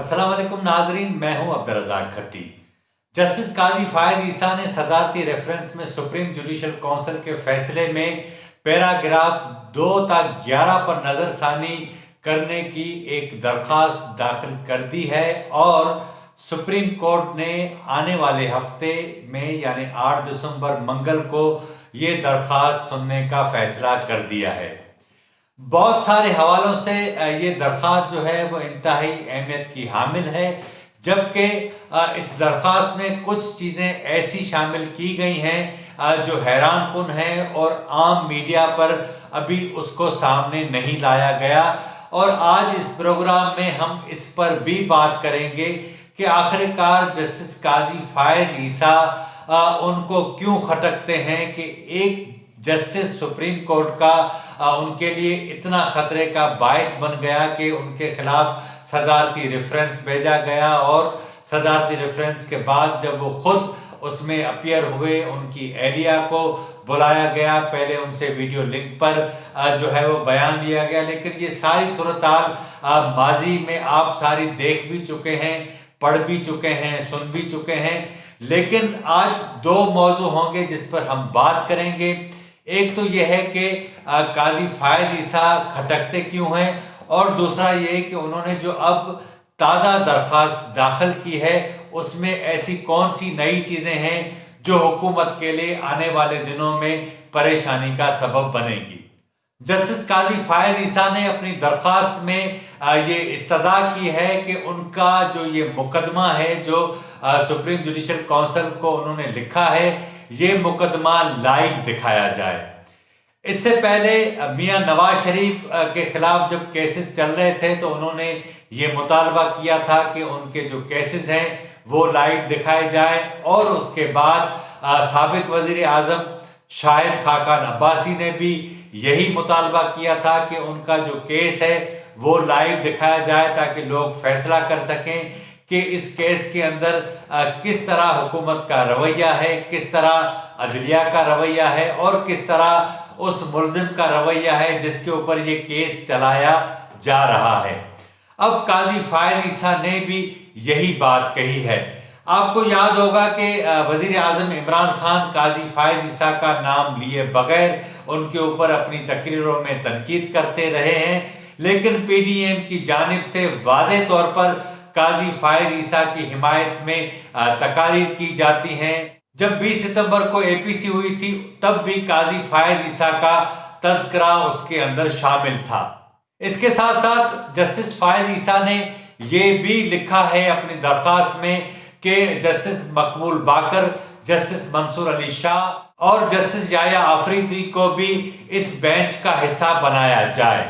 अस्सलाम वालेकुम नाजरीन, मैं हूं अब्दुर्रज़ाक खट्टी। जस्टिस काजी फायद ईसा ने सदारती रेफरेंस में सुप्रीम जुडिशल काउंसिल के फैसले में पैराग्राफ 2 तक 11 पर नज़रसानी करने की एक दरख्वास्त दाखिल कर दी है और सुप्रीम कोर्ट ने आने वाले हफ्ते में यानी 8 दिसंबर मंगल को ये दरख्वास्त सुनने का फैसला कर दिया है। बहुत सारे हवालों से ये दरख्वास्त जो है वो इंतहाई अहमियत की हामिल है, जबकि इस दरख्वास्त में कुछ चीज़ें ऐसी शामिल की गई हैं जो हैरान कुन हैं और आम मीडिया पर अभी उसको सामने नहीं लाया गया। और आज इस प्रोग्राम में हम इस पर भी बात करेंगे कि आखिरकार जस्टिस काजी फायद ईसा उनको क्यों खटकते हैं कि एक जस्टिस सुप्रीम कोर्ट का उनके लिए इतना खतरे का बायस बन गया कि उनके खिलाफ सदारती रेफरेंस भेजा गया और सदारती रेफरेंस के बाद जब वो खुद उसमें अपीयर हुए, उनकी एहलिया को बुलाया गया, पहले उनसे वीडियो लिंक पर जो है वो बयान लिया गया। लेकिन ये सारी सूरत-हाल माजी में आप सारी देख भी चुके हैं, पढ़ भी चुके हैं, सुन भी चुके हैं। लेकिन आज दो मौजू होंगे जिस पर हम बात करेंगे। एक तो यह है कि काजी फायद ईसा खटकते क्यों हैं, और दूसरा ये है कि उन्होंने जो अब ताज़ा दरख्वास्त दाखिल की है उसमें ऐसी कौन सी नई चीज़ें हैं जो हुकूमत के लिए आने वाले दिनों में परेशानी का सबब बनेगी। जस्टिस काजी फायद ईसा ने अपनी दरख्वास्त में ये इस्तदा की है कि उनका जो ये मुकदमा है जो सुप्रीम जुडिशल काउंसिल को उन्होंने लिखा है, ये मुकदमा लाइव दिखाया जाए। इससे पहले मियां नवाज शरीफ के खिलाफ जब केसेस चल रहे थे तो उन्होंने ये मुतालबा किया था कि उनके जो केसेस हैं वो लाइव दिखाए जाएं, और उसके बाद साबिक वजीर आज़म शाहिद खाकान अब्बासी ने भी यही मुतालबा किया था कि उनका जो केस है वो लाइव दिखाया जाए ताकि लोग फैसला कर सकें कि इस केस के अंदर किस तरह हुकूमत का रवैया है, किस तरह अदलिया का रवैया है और किस तरह उस मुलजिम का रवैया है जिसके ऊपर ये केस चलाया जा रहा है। अब काजी फायद ईसा ने भी यही बात कही है। आपको याद होगा कि वजीर आज़म इमरान खान काजी फायद ईसा का नाम लिए बगैर उनके ऊपर अपनी तकरीरों में तनकीद करते रहे हैं, लेकिन पीडीएम की जानिब से वाज़े तौर पर काजी फायद ईसा की हिमायत में तकारीर की जाती हैं। जब 20 सितंबर को एपीसी हुई थी तब भी काजी फायद ईसा का तज़किरा उसके अंदर शामिल था। इसके साथ साथ जस्टिस फायद ईसा ने ये भी लिखा है अपनी दरख्वास्त में कि जस्टिस मकबूल बाकर, जस्टिस मंसूर अली शाह और जस्टिस याया आफरीदी को भी इस बेंच का हिस्सा बनाया जाए।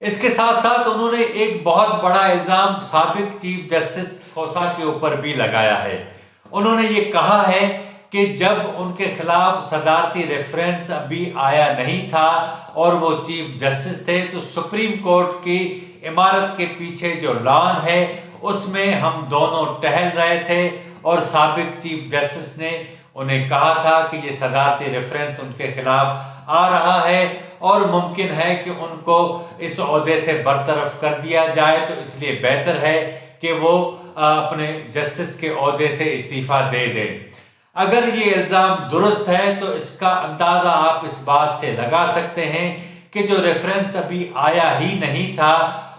इसके साथ साथ उन्होंने एक बहुत बड़ा इल्जाम साबिक चीफ जस्टिस खोसा के ऊपर भी लगाया है। उन्होंने ये कहा है कि जब उनके खिलाफ सदारती रेफरेंस अभी आया नहीं था और वो चीफ जस्टिस थे तो सुप्रीम कोर्ट की इमारत के पीछे जो लॉन है उसमें हम दोनों टहल रहे थे और साबिक चीफ जस्टिस ने उन्हें कहा था कि ये सदारती रेफरेंस उनके खिलाफ आ रहा है और मुमकिन है कि उनको इस ओहदे से बरतरफ कर दिया जाए, तो इसलिए बेहतर है कि वो अपने जस्टिस के ओहदे से इस्तीफा दे दें। अगर ये इल्ज़ाम दुरुस्त है तो इसका अंदाज़ा आप इस बात से लगा सकते हैं कि जो रेफरेंस अभी आया ही नहीं था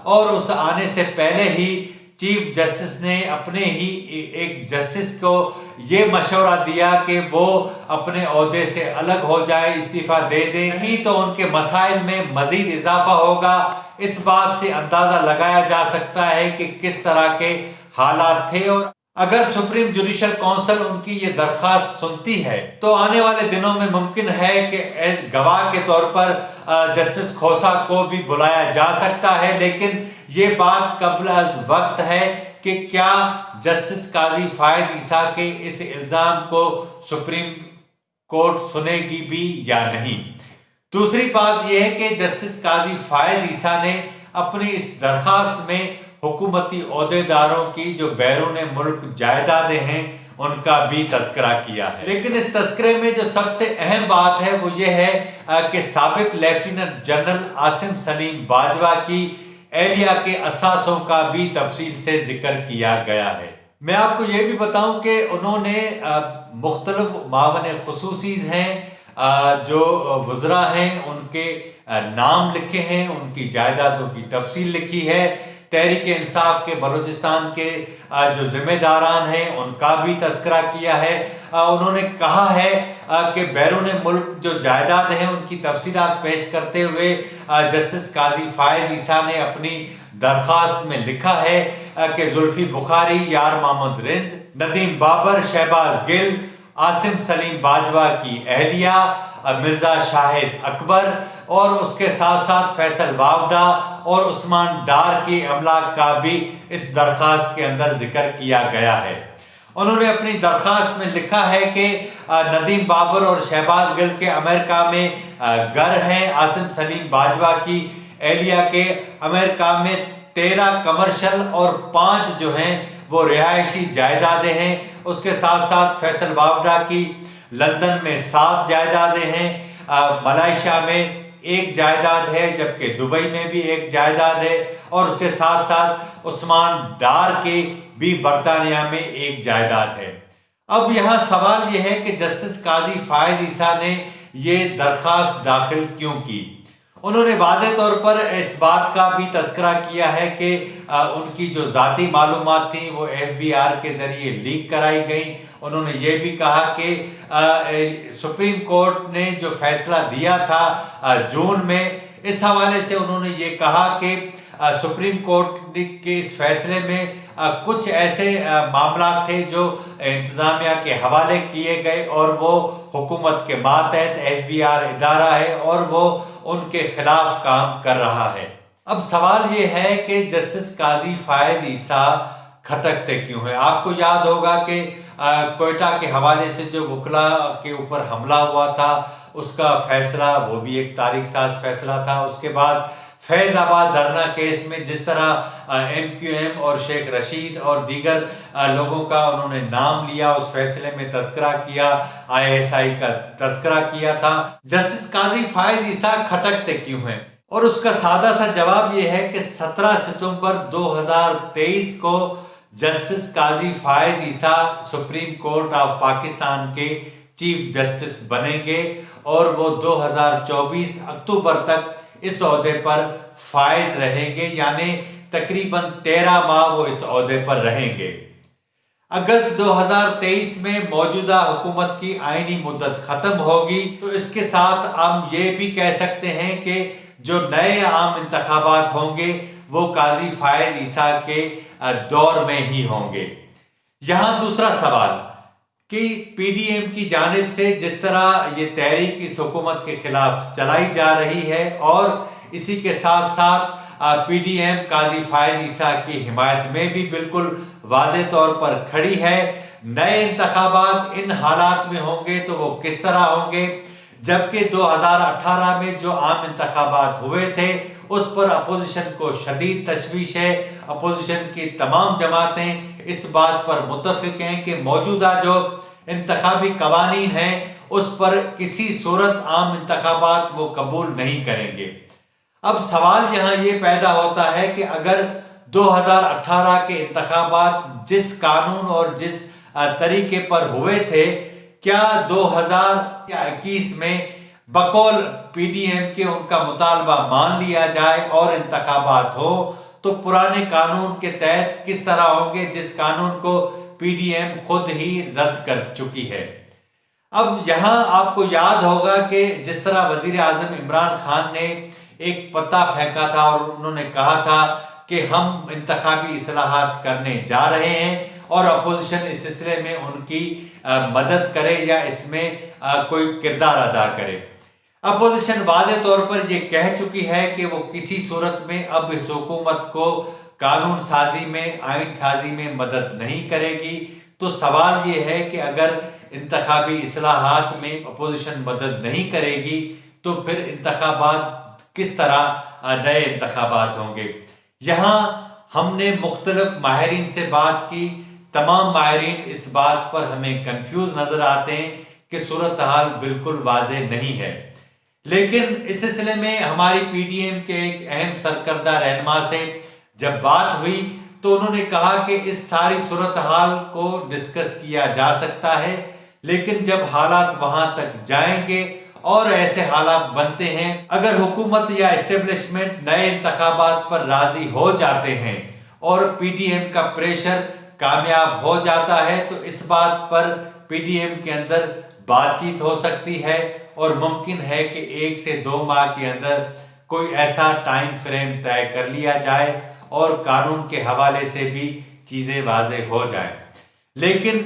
और उस आने से पहले ही चीफ जस्टिस ने अपने ही एक जस्टिस को ये मशवरा दिया कि वो अपने ओहदे से अलग हो जाए, इस्तीफा दे दें, नहीं तो उनके मसाइल में मजीद इजाफा होगा। इस बात से अंदाज़ा लगाया जा सकता है कि किस तरह के हालात थे। और अगर सुप्रीम जुडिशल काउंसिल उनकी ये दरख्वास्त सुनती है तो आने वाले दिनों में मुमकिन है कि एज गवाह के तौर पर जस्टिस खोसा को भी बुलाया जा सकता है। लेकिन ये बात कब्ल अज वक्त है कि क्या जस्टिस काजी फायद ईसा के इस इल्ज़ाम को सुप्रीम कोर्ट सुनेगी भी या नहीं। दूसरी बात यह है कि जस्टिस काजी फायद ईसा ने अपनी इस दरख्वास्त में हुकूमती ओहदेदारों की जो बैरून मुल्क जायदादें हैं उनका भी तस्करा किया है। लेकिन इस तस्करे में जो सबसे अहम बात है वो ये है कि साबिक लेफ्टिनेंट जनरल आसिम सलीम बाजवा की اہلیہ کے اثاثوں کا بھی تفصیل سے ذکر کیا گیا ہے۔ میں آپ کو یہ بھی بتاؤں کہ انہوں نے مختلف معاون خصوصی ہیں جو وزراء ہیں ان کے نام لکھے ہیں، ان کی جائیدادوں کی تفصیل لکھی ہے۔ تحریک انصاف کے بلوچستان کے جو ذمہ داران ہیں ان کا بھی تذکرہ کیا ہے۔ انہوں نے کہا ہے کہ بیرون ملک جو جائیداد ہیں ان کی تفصیلات پیش کرتے ہوئے جسٹس قاضی فائز عیسیٰ نے اپنی درخواست میں لکھا ہے کہ زلفی بخاری، یار محمد رند، ندیم بابر، شہباز گل، عاصم سلیم باجوہ کی اہلیہ مرزا شاہد اکبر اور اس کے ساتھ ساتھ فیصل واوڈا اور عثمان ڈار کی املاک کا بھی اس درخواست کے اندر ذکر کیا گیا ہے۔ انہوں نے اپنی درخواست میں لکھا ہے کہ ندیم بابر اور شہباز گل کے امریکہ میں گھر ہیں، عاصم سلیم باجوہ کی اہلیہ کے امریکہ میں 13 کمرشل اور 5 جو ہیں وہ رہائشی جائیدادیں ہیں۔ اس کے ساتھ ساتھ فیصل واوڈا کی لندن میں 7 جائیدادیں ہیں، ملائیشیا میں 1 جائیداد ہے، جبکہ دبئی میں بھی 1 جائیداد ہے، اور اس کے ساتھ ساتھ عثمان ڈار کی بھی برطانیہ میں 1 جائیداد ہے۔ اب یہاں سوال یہ ہے کہ جسٹس قاضی فائز عیسیٰ نے یہ درخواست داخل کیوں کی؟ انہوں نے واضح طور پر اس بات کا بھی تذکرہ کیا ہے کہ ان کی جو ذاتی معلومات تھیں وہ FBI کے ذریعے لیک کرائی گئیں۔ انہوں نے یہ بھی کہا کہ سپریم کورٹ نے جو فیصلہ دیا تھا جون میں، اس حوالے سے انہوں نے یہ کہا کہ سپریم کورٹ کے اس فیصلے میں کچھ ایسے معاملات تھے جو انتظامیہ کے حوالے کیے گئے اور وہ حکومت کے ماتحت FBI ادارہ ہے اور وہ ان کے خلاف کام کر رہا ہے۔ اب سوال یہ ہے کہ جسٹس قاضی فائز عیسیٰ کھٹکتے کیوں ہیں؟ آپ کو یاد ہوگا کہ کوئٹہ کے حوالے سے جو وکلاء کے اوپر حملہ ہوا تھا اس کا فیصلہ وہ بھی ایک تاریخ ساز فیصلہ تھا۔ اس کے بعد فیض آباد دھرنا کیس میں جس طرح MQM اور شیخ رشید اور دیگر لوگوں کا انہوں نے نام لیا، اس فیصلے میں تذکرہ کیا، ISI کا تذکرہ کیا تھا۔ جسٹس قاضی فائز عیسیٰ کھٹکتے کیوں ہیں؟ اور اس کا سادہ سا جواب یہ ہے کہ 17 ستمبر 2023 کو justice Qazi Faez Isa supreme court of Pakistan کے چیف جسٹس بنیں گے اور وہ 2024 اکتوبر تک اس عہدے پر فائز رہیں گے، یعنی تقریباً 13 ماہ وہ اس عہدے پر رہیں گے۔ اگست 2023 میں موجودہ حکومت کی آئینی مدت ختم ہوگی، تو اس کے ساتھ ہم یہ بھی کہہ سکتے ہیں کہ جو نئے عام انتخابات ہوں گے وہ قاضی فائز عیسیٰ کے دور میں ہی ہوں گے۔ یہاں دوسرا سوال کہ PDM کی جانب سے جس طرح یہ تحریک اس حکومت کے خلاف چلائی جا رہی ہے اور اسی کے ساتھ ساتھ PDM قاضی فائز عیسیٰ کی حمایت میں بھی بالکل واضح طور پر کھڑی ہے، نئے انتخابات ان حالات میں ہوں گے تو وہ کس طرح ہوں گے؟ جبکہ 2018 میں جو عام انتخابات ہوئے تھے اس پر اپوزیشن کو شدید تشویش ہے۔ اپوزیشن کی تمام جماعتیں اس بات پر متفق ہیں کہ موجودہ جو انتخابی قوانین ہیں اس پر کسی صورت عام انتخابات وہ قبول نہیں کریں گے۔ اب سوال یہاں یہ پیدا ہوتا ہے کہ اگر 2018 کے انتخابات جس قانون اور جس طریقے پر ہوئے تھے، کیا 2021 میں بقول PDM کے ان کا مطالبہ مان لیا جائے اور انتخابات ہو تو پرانے قانون کے تحت کس طرح ہوں گے جس قانون کو PDM خود ہی رد کر چکی ہے؟ اب یہاں آپ کو یاد ہوگا کہ جس طرح وزیر اعظم عمران خان نے ایک پتا پھینکا تھا اور انہوں نے کہا تھا کہ ہم انتخابی اصلاحات کرنے جا رہے ہیں اور اپوزیشن اس سلسلے میں ان کی مدد کرے یا اس میں کوئی کردار ادا کرے۔ اپوزیشن واضح طور پر یہ کہہ چکی ہے کہ وہ کسی صورت میں اب اس حکومت کو قانون سازی میں، آئین سازی میں مدد نہیں کرے گی۔ تو سوال یہ ہے کہ اگر انتخابی اصلاحات میں اپوزیشن مدد نہیں کرے گی تو پھر انتخابات کس طرح نئے انتخابات ہوں گے؟ یہاں ہم نے مختلف ماہرین سے بات کی، تمام ماہرین اس بات پر ہمیں کنفیوز نظر آتے ہیں کہ صورتحال بالکل واضح نہیں ہے۔ लेकिन इस सिलसिले में हमारी पीडीएम के एक अहम सरकर्दा रहनुमा से जब बात हुई तो उन्होंने कहा कि इस सारी सूरत हाल को डिस्कस किया जा सकता है, लेकिन जब हालात वहां तक जाएंगे और ऐसे हालात बनते हैं, अगर हुकूमत या एस्टेब्लिशमेंट नए इंतखाबात पर राजी हो जाते हैं और पीडीएम का प्रेशर कामयाब हो जाता है, तो इस बात पर पीडीएम के अंदर बातचीत हो सकती है और मुमकिन है कि 1 से 2 माह के अंदर कोई ऐसा टाइम फ्रेम तय कर लिया जाए और कानून के हवाले से भी चीजें वाज़ेह हो जाएं। लेकिन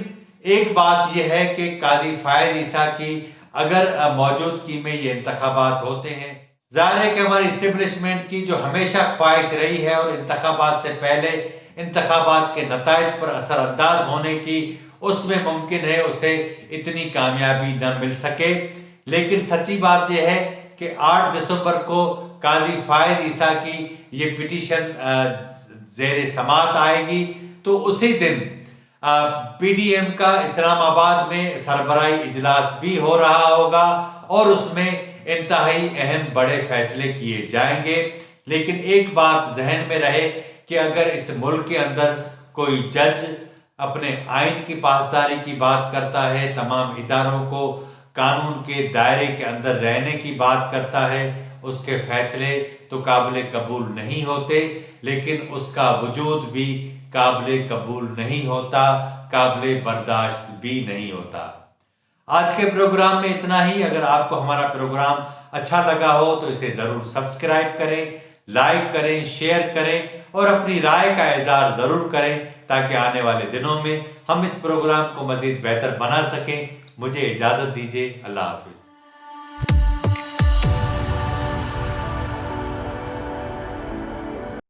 एक बात यह है कि काजी फायज ईसा की अगर मौजूदगी में ये इंतखाबात होते हैं, जाहिर है कि हमारी इस्टेब्लिशमेंट की जो हमेशा ख्वाहिश रही है और इंतखाबात से पहले इंतखाबात के नताइज पर असरअंदाज होने की, उसमें मुमकिन है उसे इतनी कामयाबी न मिल सके। लेकिन सच्ची बात यह है कि 8 दिसंबर को काजी फायज ईसा की ये पिटीशन ज़ेर समात आएगी, तो उसी दिन पीडीएम का इस्लामाबाद में सरबराही इजलास भी हो रहा होगा और उसमें इंतहाई अहम बड़े फैसले किए जाएंगे। लेकिन एक बात जहन में रहे कि अगर इस मुल्क के अंदर कोई जज अपने आइन की पासदारी की बात करता है, तमाम इदारों को कानून के दायरे के अंदर रहने की बात करता है, उसके फैसले तो काबिल कबूल नहीं होते, लेकिन उसका वजूद भी काबिल कबूल नहीं होता, काबिल बर्दाश्त भी नहीं होता। आज के प्रोग्राम में इतना ही। अगर आपको हमारा प्रोग्राम अच्छा लगा हो तो इसे ज़रूर सब्सक्राइब करें, लाइक करें, शेयर करें और अपनी राय का इज़हार ज़रूर करें, ताकि आने वाले दिनों में हम इस प्रोग्राम को मज़ीद बेहतर बना सकें। मुझे इजाज़त दीजिए। अल्लाह हाफ़िज़।